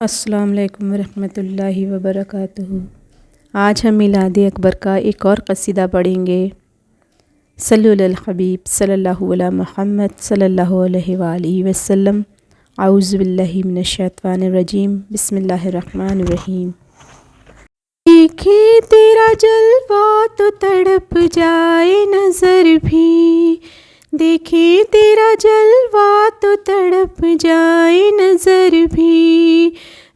अस्सलाम वालेकुम रहमतुल्लाहि व बरकातुहू। आज हम मिलाद अकबर का एक और क़सीदा पढ़ेंगे। सल्लु अलल हबीब सल्लल्लाहु अला मुहम्मद सल्लल्लाहु अलैहि वालिहि वसल्लम। औज़ु बिल्लाहि मिनश शैतानिर रजीम। बिस्मिल्लाहिर रहमानिर रहीम। देखे तेरा जलवा तो तड़प जाए नज़र भी, देखे तेरा जलवा तो तड़प जाए नज़र भी।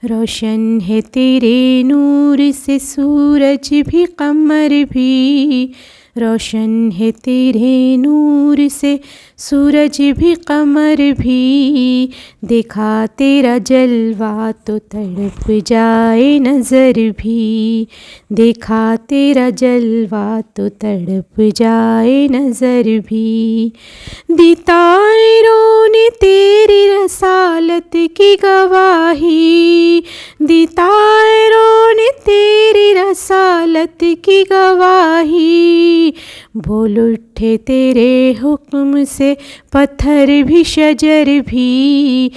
रोशन है तेरे नूर से सूरज भी कमर भी, रोशन है तेरे नूर से सूरज भी कमर भी। देखा तेरा जलवा तो तड़प जाए नज़र भी, देखा तेरा जलवा तो तड़प जाए नज़र भी। दी तायरों ने तेरी रसालत की गवाही, दी तायरों ने तेरी रसालत की गवाही। बोल उठे तेरे हुक्म से पत्थर भी शजर भी,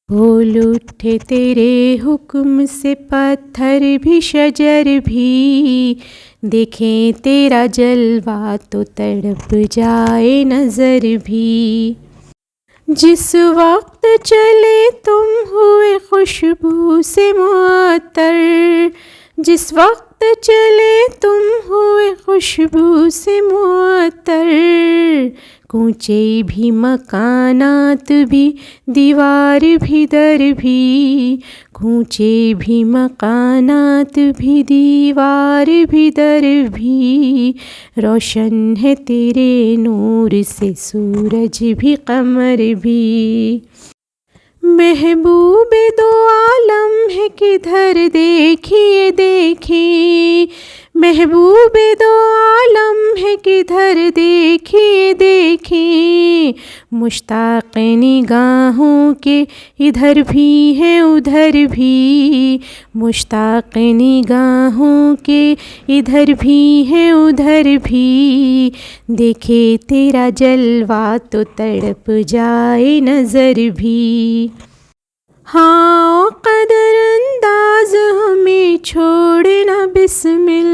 बोल उठे तेरे हुक्म से पत्थर भी शजर भी। देखें तेरा जलवा तो तड़प जाए नज़र भी। जिस वक्त चले तुम हुए खुशबू से मुअत्तर, जिस वक्त चले तुम हुए खुशबू से मुअत्तर। कूचे भी मकानात भी दीवार भी दर भी, कूचे भी मकानात भी दीवार भी दर भी। रोशन है तेरे नूर से सूरज भी कमर भी। महबूब दो आलम है किधर देखिए देखें, महबूब दो आलम है किधर देखिए देखें। मुश्ताक़ निगाहों के इधर भी हैं उधर भी, मुश्ताक़ निगाहों के इधर भी हैं उधर भी। देखे तेरा जलवा तो तड़प जाए नज़र भी। हाँ कदर अंदाज हमें छोड़ना बिस्मिल,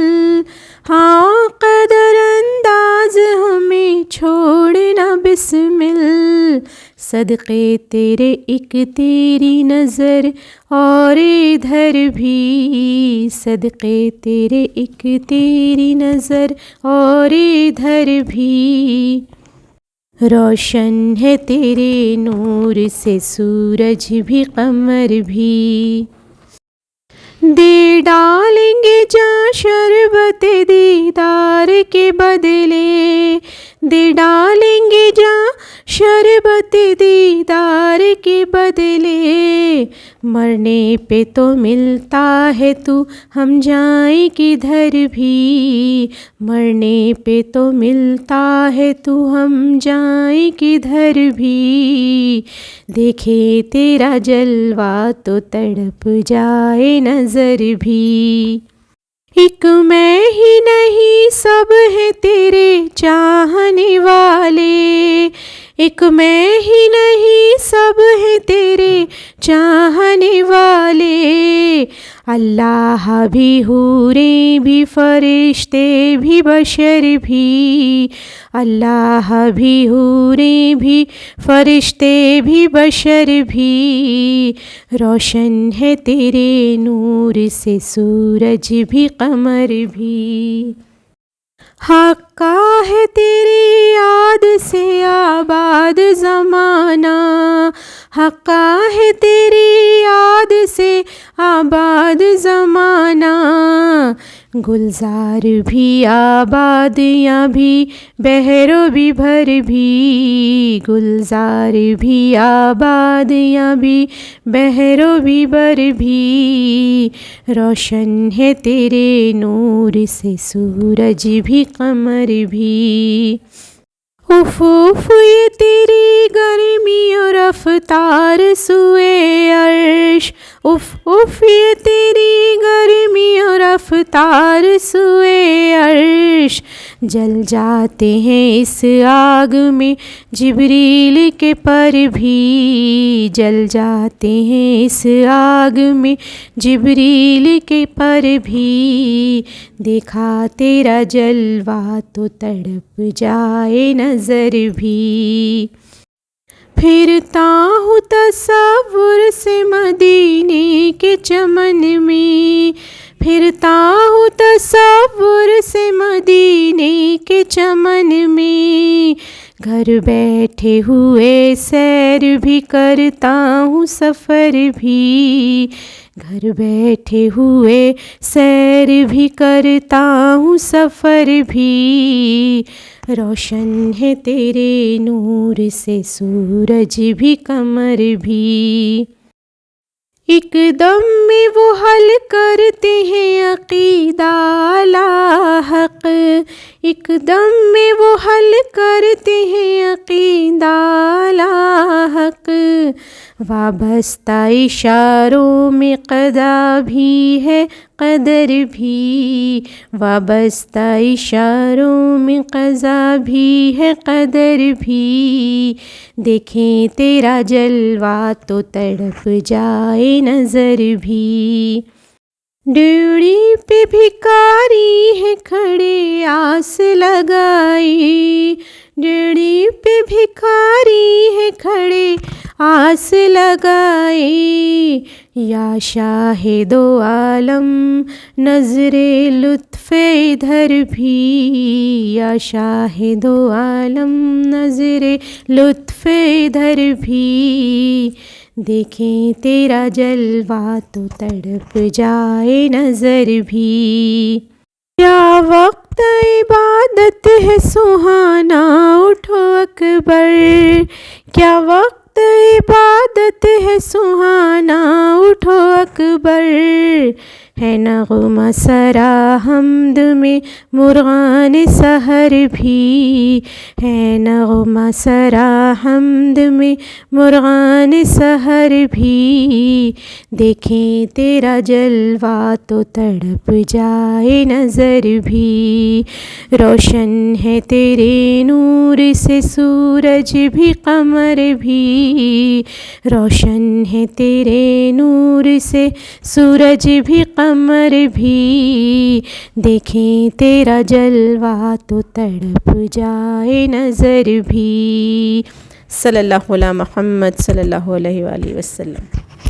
हाँ कदर अंदाज हमें छोड़ना बिस्मिल। सदक़े तेरे एक तेरी नज़र और इधर भी, सदक़े तेरे एक तेरी नज़र और इधर भी। रोशन है तेरे नूर से सूरज भी कमर भी। दे डालेंगे जहाँ शरबत दीदार के बदले, दे डालेंगे जहाँ शरबत दीदार के बदले। मरने पे तो मिलता है तू हम जाएं किधर भी, मरने पे तो मिलता है तू हम जाएं किधर भी। देखे तेरा जलवा तो तड़प जाए नज़र भी। एक मैं ही नहीं सब है तेरे चाहने वाले, एक मैं ही नहीं सब है तेरे चाहने वाले। अल्लाह भी हूरे भी फरिश्ते भी बशर भी, अल्लाह भी हूरे भी फरिश्ते भी बशर भी। रोशन है तेरे नूर से सूरज भी कमर भी। हक्का है तेरी याद से आबाद ज़माना, हक्का है तेरी याद से आबाद ज़माना। गुलजार भी आबादियाँ भी बहरो भी भर भी, गुलजार भी आबादियाँ भी बहरो भी भर भी। रोशन है तेरे नूर से सूरज भी कमर भी। उफ उफ ये तेरी गर्मी और रफ्तार सुए अर्श, उफ उफ ये तेरी गर्मी और रफ्तार सुए अर्श। जल जाते हैं इस आग में जिब्रील के पर भी, जल जाते हैं इस आग में जिब्रील के पर भी। देखा तेरा जलवा तो तड़प जाए नज़र भी। फिरता हूँ तसव्वुर से मदीने के चमन में, फिरता हूँ तसव्वुर से मदीने के चमन में। घर बैठे हुए सैर भी करता हूँ सफ़र भी, घर बैठे हुए सैर भी करता हूँ सफ़र भी। रोशन है तेरे नूर से सूरज भी कमर भी। एकदम में वो हल करते हैं अक़ीदा अला हक़, एकदम में वो हल करते हैं अक़ीदा अला हक़। वाबस्ता इशारों में क़दा भी है क़दर भी, वाबस्ता इशारों में क़ज़ा भी है क़दर भी। देखें तेरा जलवा तो तड़प जाए नज़र भी। ड्योढ़ी पे भिखारी है खड़े आस लगाई, ड्योढ़ी पे भिखारी है खड़े आस लगाए। या शाहे दो आलम नज़रे लुत्फ़े इधर भी, या शाहे दो आलम नज़रे लुत्फ़े इधर भी। देखें तेरा जलवा तो तड़प जाए नज़र भी। क्या वक्त इबादत है सुहाना उठो अकबर, क्या वक्त इबादत है सुहाना उठो अकबर। है नग़मा सरा हमद में मुर्गान सहर भी, है नग़मा सरा हमद में मुर्गान सहर भी। देखें तेरा जलवा तो तड़प जाए नज़र भी। रोशन है तेरे नूर से सूरज भी कमर भी, रोशन है तेरे नूर से सूरज भी कमर भी। देखें तेरा जलवा तो तड़प जाए नज़र भी। सल्लल्लाहु अलैहि मुहम्मद सल्लल्लाहु अलैहि वसल्लम।